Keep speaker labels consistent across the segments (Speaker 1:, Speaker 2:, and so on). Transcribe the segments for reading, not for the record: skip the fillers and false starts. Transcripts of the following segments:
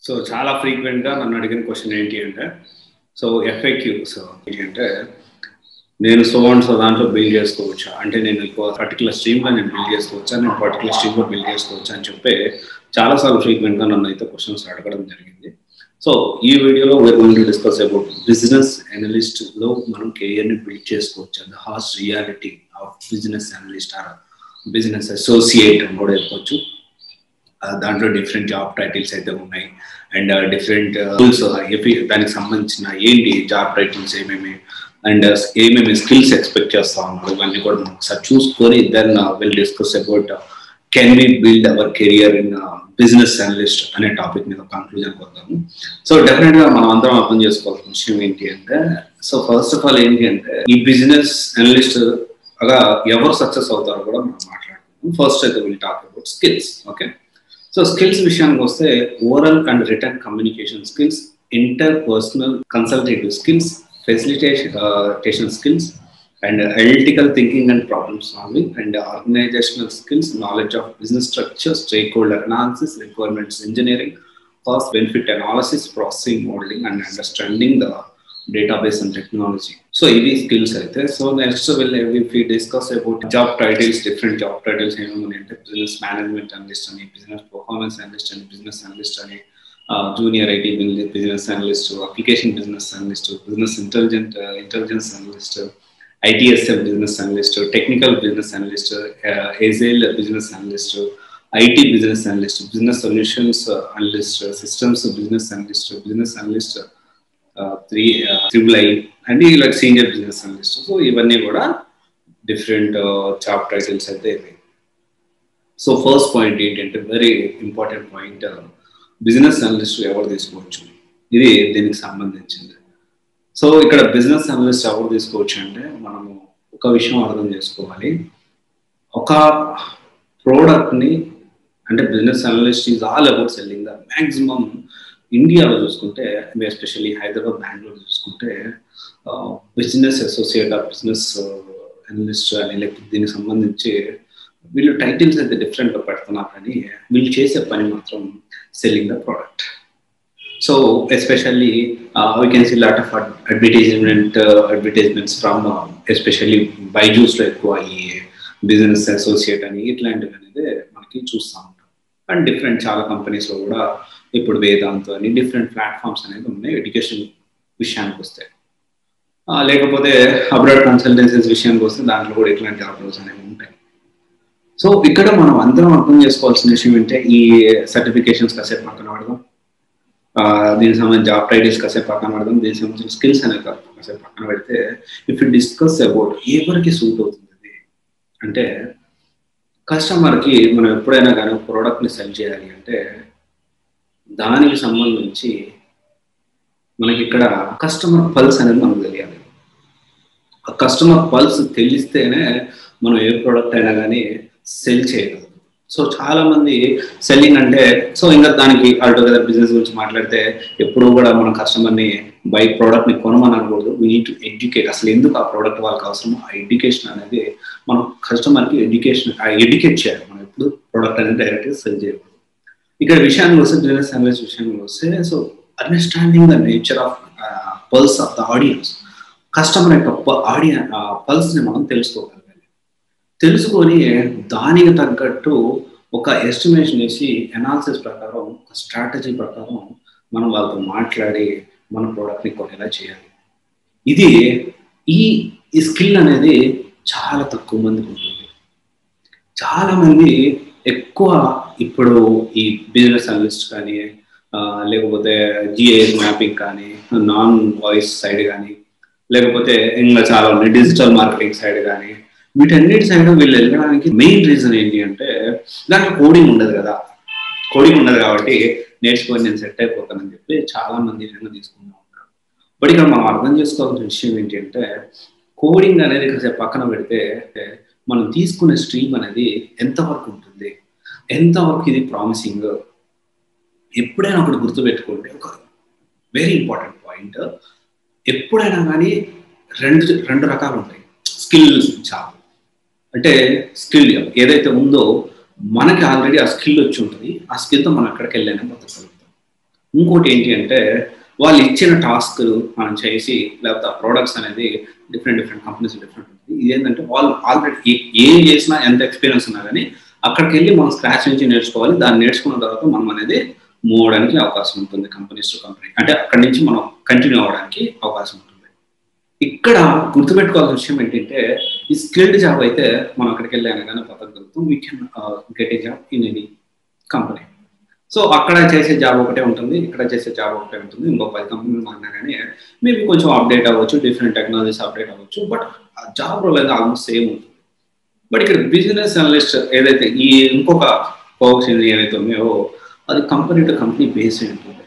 Speaker 1: So చాలా ఫ్రీక్వెంట్గా నన్ను అడిగిన క్వశ్చన్ ఏంటి అంటే, సో ఎఫ్ఏక్యూ ఏంటి అంటే, నేను సో అండ్ సో దాంట్లో బిల్డ్ చేసుకోవచ్చా, అంటే నేను ఇంకో పర్టికులర్ స్ట్రీమ్లో నేను బిల్డ్ చేసుకోవచ్చా, నేను పర్టికులర్ స్ట్రీమ్లో బిల్డ్ చేసుకోవచ్చా అని చెప్పి చాలాసార్లు ఫ్రీక్వెంట్గా నన్ను అయితే క్వశ్చన్స్ అడగడం జరిగింది. సో ఈ వీడియోలో we're going to discuss about business అనలిస్ట్లో మనం కెరియర్ని బిల్డ్ చేసుకోవచ్చు, the harsh reality of business analyst or business associate అని కూడా చెప్పవచ్చు. దాంట్లో డిఫరెంట్ జాబ్ టైటిల్స్ అయితే ఉన్నాయి అండ్ డిఫరెంట్ టూల్స్ దానికి సంబంధించిన ఏంటి జాబ్ టైటిల్స్ ఏమేమి అండ్ ఏమేమి స్కిల్స్ ఎక్స్పెక్ట్ చేస్తా ఉన్నారు ఇవన్నీ కూడా మనం ఒకసారి చూసుకొని then will discuss about can we build our career in business analyst అనే టాపిక్ మీద కంక్లూజన్ వద్దాము. సో డెఫినెట్ గా మనం అందరం అర్థం చేసుకోవాల్సిన విషయం ఏంటి అంటే, సో ఫస్ట్ ఆఫ్ ఆల్ ఏంటి అంటే ఈ బిజినెస్ అనలిస్ట్ గా ఎవరు సక్సెస్ అవుతారో కూడా మనం మాట్లాడుకుందాం. ఫస్ట్ అయితే will talk about skills. Okay, so skills విషయానికి వస్తే oral and return communication skills, interpersonal consultative skills, facilitation skills, and analytical thinking and problem solving, and organizational skills, knowledge of business structure, stakeholder analysis, requirements engineering, cost benefit analysis, processing modeling, and understanding the database and technology. So these skills are there. So next if we discuss about job titles, different job titles, business management analyst and business performance analyst and business analyst and junior IT business analyst, application business analyst, business intelligence analyst, ITSM business analyst, technical business analyst, Agile business analyst, IT business analyst, business solutions analyst, systems business analyst, triple I, and like senior business analyst. So even different job titles are there. So first point ఏంటంటే very important point, business analyst ఎవరు తీసుకోవచ్చు, ఇది దీనికి సంబంధించింది. So ఇక్కడ business analyst ఎవరు తీసుకోవచ్చు అంటే మనము ఒక విషయం అర్థం చేసుకోవాలి. ఒక ప్రోడక్ట్ని అంటే business analyst is all about selling the maximum. ఇండియాలో చూసుకుంటే ఎస్పెషల్లీ హైదరాబాద్, బెంగళూరు చూసుకుంటే business associate or business analyst అని లేకపోతే దీనికి సంబంధించి వీళ్ళు టైటిల్స్ అయితే డిఫరెంట్గా పెడుతున్నారు, కానీ వీళ్ళు చేసే పని మాత్రం selling the product. So especially we can see a lot of advertisements from especially Byju's లో ఎక్కువ ఈ బిజినెస్ అసోసియేట్ అని ఇట్లాంటివి అనేది మనకి చూస్తూ ఉంటాం. అండ్ డిఫరెంట్ చాలా కంపెనీస్లో కూడా ఇప్పుడు వేదాంత్ అని డిఫరెంట్ ప్లాట్ఫామ్స్ అనేది ఉన్నాయి ఎడ్యుకేషన్ విషయానికి వస్తే. లేకపోతే అబ్రాడ్ కన్సల్టెన్సీస్ విషయానికి వస్తే దాంట్లో కూడా ఇట్లాంటి జాబ్స్ అనేవి ఉంటాయి. సో ఇక్కడ మనం అందరం అర్థం చేసుకోవాల్సిన విషయం ఏంటంటే ఈ సర్టిఫికేషన్స్ కాసేపు పక్కన పడదాం, దీనికి సంబంధించిన జాబ్ టైటిల్స్ కాసేపు పక్కన పడదాం, దీనికి సంబంధించిన స్కిల్స్ అనేది కాసేపు పక్కన పెడితే ఇఫ్ యూ డిస్కస్ అబౌట్ ఎవరికి సూట్ అవుతుంది అంటే కస్టమర్కి మనం ఎప్పుడైనా కానీ ఒక ప్రోడక్ట్ని సెల్ చేయాలి అంటే దానికి సంబంధించి మనకి ఇక్కడ కస్టమర్ పల్స్ అనేది మనకు తెలియాలి. ఆ కస్టమర్ పల్స్ తెలిస్తేనే మనం ఏ ప్రోడక్ట్ అయినా కానీ సెల్ చేయగలరు. సో చాలా మంది సెల్లింగ్ అంటే సో ఇంకా దానికి ఆల్టుగెదర్ బిజినెస్ గురించి మాట్లాడితే ఎప్పుడు కూడా మనం కస్టమర్ని బై ప్రోడక్ట్ని కొనమని అనకూడదు. We need to educate. అసలు ఎందుకు ఆ ప్రోడక్ట్ వాళ్ళకి అవసరమో ఆ ఎడ్యుకేషన్ అనేది మనం కస్టమర్కి ఎడ్యుకేట్ చేయాలి. మనం ఎప్పుడు ప్రోడక్ట్ అనేది డైరెక్ట్గా సెల్ చేయకూడదు. ఇక్కడ విషయానికి వస్తే బిజినెస్ అనలిస్ట్ విషయానికి వస్తే so understanding the nature of pulse of the audience, customer యొక్క పల్స్ని మనం తెలుసుకోగలం. తెలుసుకొని దానికి తగ్గట్టు ఒక ఎస్టిమేషన్ వేసి అనాలిసిస్ ప్రకారం ఒక స్ట్రాటజీ ప్రకారం మనం వాళ్ళతో మాట్లాడి మన ప్రోడక్ట్ని కొనేలా చేయాలి. ఇది ఈ స్కిల్ అనేది చాలా తక్కువ మందికి ఉంటుంది. చాలామంది ఎక్కువ ఇప్పుడు ఈ బిజినెస్ అనలిస్ట్ కానీ లేకపోతే జిఐఎస్ మ్యాపింగ్ కానీ నాన్ వాయిస్ సైడ్ కానీ లేకపోతే ఇంకా చాలా ఉన్నాయి డిజిటల్ మార్కెటింగ్ సైడ్ కానీ వీటన్నిటి సైడ్ వీళ్ళు వెళ్ళడానికి మెయిన్ రీజన్ ఏంటి అంటే దాంట్లో కోడింగ్ ఉండదు కదా. కోడింగ్ ఉండదు కాబట్టి నేర్చుకొని నేను సెట్ అయిపోతానని చెప్పి చాలా మంది తీసుకుంటూ ఉంటారు. బట్ ఇక్కడ మనం అర్థం చేసుకోవాల్సిన విషయం ఏంటి అంటే కోడింగ్ అనేది కాసేపు పక్కన పెడితే మనం తీసుకునే స్ట్రీమ్ అనేది ఎంతవరకు ఉంటుంది, ఎంతవరకు ఇది ప్రామిసింగ్. ఎప్పుడైనా ఒకటి గుర్తుపెట్టుకోండి, ఒక వెరీ ఇంపార్టెంట్ పాయింట్, ఎప్పుడైనా కానీ రెండు రకాలు ఉంటాయి స్కిల్ జాబ్. అంటే స్కిల్ ఏదైతే ఉందో మనకి ఆల్రెడీ ఆ స్కిల్ వచ్చి ఉంటుంది, ఆ స్కిల్తో మనం అక్కడికి వెళ్ళానే బతకగలుగుతాం. ఇంకోటి ఏంటి అంటే వాళ్ళు ఇచ్చిన టాస్క్ మనం చేసి లేకపోతే ఆ ప్రోడక్ట్స్ అనేది డిఫరెంట్ కంపెనీస్ డిఫరెంట్ ఉంటుంది. ఇదేంటంటే వాళ్ళు ఆల్రెడీ ఏం చేసినా ఎంత ఎక్స్పీరియన్స్ ఉన్నా కానీ అక్కడికి వెళ్ళి మనం స్క్రాచ్ నుంచి నేర్చుకోవాలి. దాన్ని నేర్చుకున్న తర్వాత మనం అనేది మూవ్ అవడానికి అవకాశం ఉంటుంది కంపెనీస్ టు కంపెనీ, అంటే అక్కడి నుంచి మనం కంటిన్యూ అవ్వడానికి అవకాశం ఉంటుంది. ఇక్కడ గుర్తుపెట్టుకోవాల్సిన విషయం ఏంటంటే ఈ స్కిల్డ్ జాబ్ అయితే మనం అక్కడికి వెళ్ళి అనగానే బతకగలుగుతాం. We can get a job in any company. So అక్కడ చేసే జాబ్ ఒకటే ఉంటుంది, ఇక్కడ చేసే జాబ్ ఒకటే ఉంటుంది. ఇంకో 10 కంపెనీలు మారినా కానీ మేబీ కొంచెం అప్డేట్ అవ్వచ్చు, డిఫరెంట్ టెక్నాలజీస్ అప్డేట్ అవ్వచ్చు, బట్ ఆ జాబ్ రోల్ అయితే ఆల్మోస్ట్ సేమ్ ఉంటుంది. బట్ ఇక్కడ బిజినెస్ అనలిస్ట్ ఏదైతే ఈ ఇంకొక కోర్స్ ఏదైతే ఉన్నాయో అది కంపెనీ టు కంపెనీ బేస్డ్ ఉంటుంది.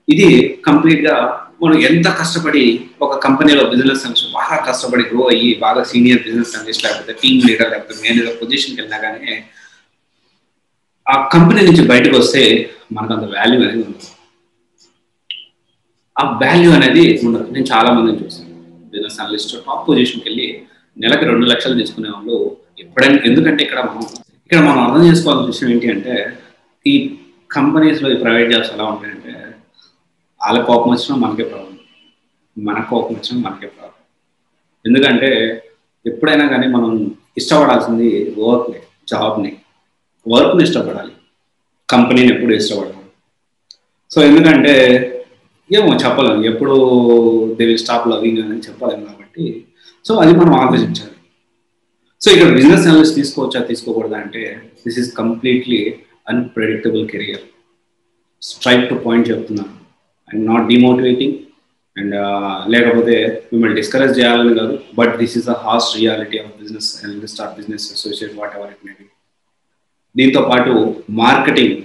Speaker 1: ఇది కంప్లీట్గా మనం ఎంత కష్టపడి ఒక కంపెనీలో బిజినెస్ అనలిస్ట్ బాగా కష్టపడి గ్రో అయ్యి బాగా సీనియర్ బిజినెస్ అనలిస్ట్ లేకపోతే టీమ్ లీడర్ లేకపోతే మేనేజర్ పొజిషన్కి వెళ్ళినా కానీ ఆ కంపెనీ నుంచి బయటకు వస్తే మనకు అంత వాల్యూ అనేది ఉండదు. ఆ వాల్యూ అనేది ఉండదు. నేను చాలా మందిని చూసాను బిజినెస్ అనలిస్ట్ టాప్ పొజిషన్కి వెళ్ళి నెలకి 2 లక్షలు తీసుకునే వాళ్ళు ఎప్పుడైనా. ఎందుకంటే ఇక్కడ మనం అర్థం చేసుకోవాల్సిన విషయం ఏంటి అంటే ఈ కంపెనీస్లో ఈ ప్రైవేట్ జాబ్స్ ఎలా ఉంటాయంటే వాళ్ళ కోపం వచ్చినా మనకే ప్రాబ్లం, మన కోపం వచ్చినా మనకే ప్రాబ్లం. ఎందుకంటే ఎప్పుడైనా కానీ మనం ఇష్టపడాల్సింది వర్క్ని, జాబ్ని. వర్క్ని ఇష్టపడాలి, కంపెనీని ఎప్పుడు ఇష్టపడాలి. సో ఎందుకంటే ఏమో చెప్పలేము, ఎప్పుడు దే విల్ స్టాప్ లవింగ్ అని చెప్పలేము కాబట్టి సో అది మనం ఆలోచించాలి. సో ఇక్కడ బిజినెస్ అనలిస్ట్ తీసుకోవచ్చా తీసుకోకూడదా అంటే this is completely unpredictable career. Straight to point చెప్తున్నాను, ఐఎమ్ నాట్ డిమోటివేటింగ్ అండ్ లేకపోతే మిమ్మల్ని డిస్కరేజ్ చేయాలని కాదు, but this is the harsh reality of business analyst or business associate whatever it may be. దీంతో పాటు మార్కెటింగ్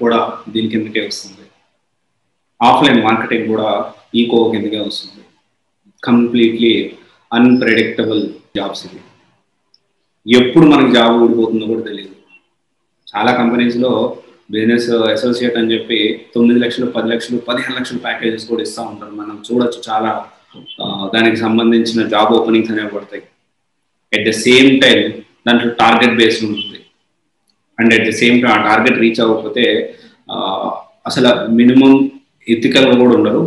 Speaker 1: కూడా దీని కిందకే వస్తుంది, ఆఫ్లైన్ మార్కెటింగ్ కూడా ఈ కో కిందకే వస్తుంది. కంప్లీట్లీ అన్ప్రెడిక్టబుల్ జాబ్స్ ఇవి. ఎప్పుడు మనకి జాబ్ ఊడిపోతుందో కూడా తెలియదు. చాలా కంపెనీస్లో బిజినెస్ అసోసియేట్ అని చెప్పి 9 లక్షలు 10 లక్షలు 15 లక్షలు ప్యాకేజెస్ కూడా ఇస్తూ ఉంటారు. మనం చూడొచ్చు, చాలా దానికి సంబంధించిన జాబ్ ఓపెనింగ్స్ అనేవి పడతాయి. ఎట్ ద సేమ్ టైం దాంట్లో టార్గెట్ బేస్డ్ ఉంటుంది and at the same time ఆ టార్గెట్ రీచ్ అవ్వకపోతే అసలు మినిమం ఎథికల్గా కూడా ఉండరు.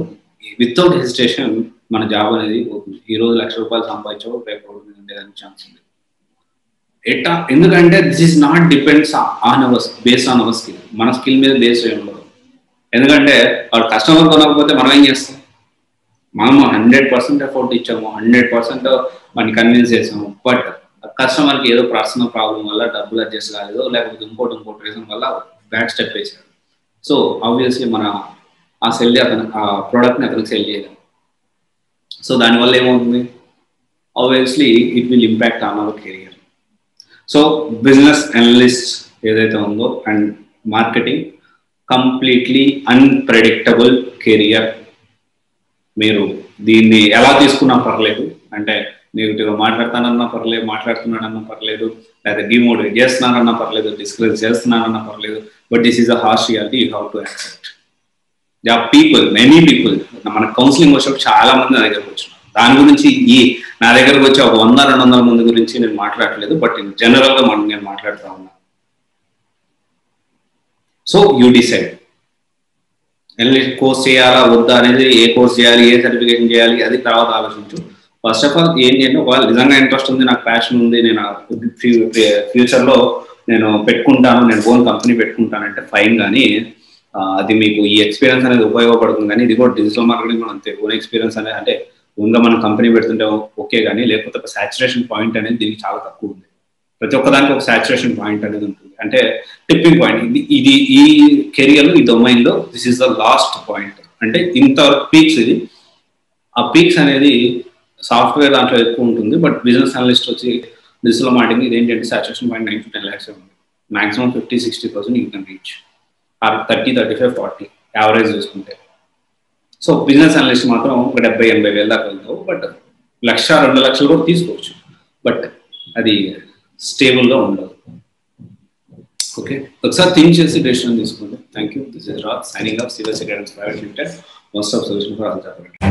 Speaker 1: వితౌట్ హెసిటేషన్ మన జాబ్ అనేది పోతుంది. ఈరోజు ₹1,00,000 సంపాదించవు, రేపు ఉండేదానికి ఛాన్స్ ఉంది. ఎట్టా? ఎందుకంటే this is not depends on hour based on hour skill. మన స్కిల్ మీద బేస్ అయి ఉండదు. ఎందుకంటే వాడు కస్టమర్ కొనకపోతే మనం ఏం చేస్తాం? మనం 100% ఎఫర్ట్ ఇచ్చాము, 100% మనని కన్విన్స్ చేసాము. బట్ కస్టమర్కి ఏదో పర్సనల్ ప్రాబ్లం వల్ల డబ్బులు అడ్జస్ట్ కాలేదు, లేకపోతే ఇంకోటి రీజన్ వల్ల బ్యాడ్ స్టెప్ వేసాడు. సో ఆబ్వియస్లీ మన ఆ ప్రోడక్ట్ని అతనికి సెల్ చేయలేము. సో దానివల్ల ఏమవుతుంది? Obviously it will impact on hour career. So business analyst ఏదైతే ఉందో and marketing completely unpredictable career. మీరు దీన్ని ఎలా తీసుకున్నా పర్లేదు, అంటే నెగిటివ్గా మాట్లాడుతున్నాడన్నా పర్లేదు, లేదా డిమోటివేట్ చేస్తున్నానన్నా పర్లేదు, డిస్కరేజ్ చేస్తున్నానన్నా పర్లేదు, but this is a harsh reality. You have to accept. They are people, many people. మన కౌన్సిలింగ్ వచ్చినప్పుడు చాలా మంది నా దగ్గరకు వచ్చినారు. దాని గురించి నా దగ్గరకు వచ్చి ఒక 100-200 మంది గురించి నేను మాట్లాడలేదు, బట్ ఇన్ జనరల్గా నేను మాట్లాడుతూ ఉన్నా. So you decide analyst course చేయాలా వద్దా అనేది, ఏ కోర్స్ చేయాలి, ఏ సర్టిఫికేషన్ చేయాలి, అది తర్వాత ఆలోచించు. ఫస్ట్ ఆఫ్ ఆల్ ఏంటి అంటే, ఒకవేళ నిజంగా ఇంట్రెస్ట్ ఉంది, నాకు ప్యాషన్ ఉంది, నేను ఫ్యూచర్లో నేను పెట్టుకుంటాను, నేను ఓన్ కంపెనీ పెట్టుకుంటానంటే ఫైన్. కానీ అది మీకు ఈ ఎక్స్పీరియన్స్ అనేది ఉపయోగపడుతుంది. కానీ ఇది కూడా డిజిటల్ మార్కెటింగ్ కూడా అంతే. ఓన్ ఎక్స్పీరియన్స్ అనేది అంటే ఓన్గా మనం కంపెనీ పెడుతుంటే ఓకే, కానీ లేకపోతే ఒక సాచురేషన్ పాయింట్ అనేది దీనికి చాలా తక్కువ ఉంది. ప్రతి ఒక్కదానికి ఒక సాచురేషన్ పాయింట్ అనేది ఉంటుంది, అంటే టిప్పింగ్ పాయింట్. ఇది ఈ కెరియర్లో, ఈ డొమైన్లో this is the last point. అంటే ఇంత పీక్స్ ఇది. ఆ పీక్స్ అనేది సాఫ్ట్వేర్ దాంట్లో ఎక్కువ ఉంటుంది, బట్ బిజినెస్ అనలిస్ట్ వచ్చి డిజిటల్ మార్కెటింగ్ ఇది ఏంటంటే సాచురేషన్ పాయింట్ 9 to 10 lakhs ఉంది. Maximum 50-60% you can reach, or 30-35-40 average చూసుకుంటే. సో బిజినెస్ అనలిస్ట్ మాత్రం ఒక 70-80 వేల దాకా వెళ్తావు, బట్ 1,00,000-2 లక్షలు కూడా తీసుకోవచ్చు, బట్ అది స్టేబుల్గా ఉండదు. ఓకే, ఒకసారి థింక్ చేసి డెసిషన్ తీసుకోండి. Thank you. This is Raj signing off civil guidance private limited, most of solution for all job.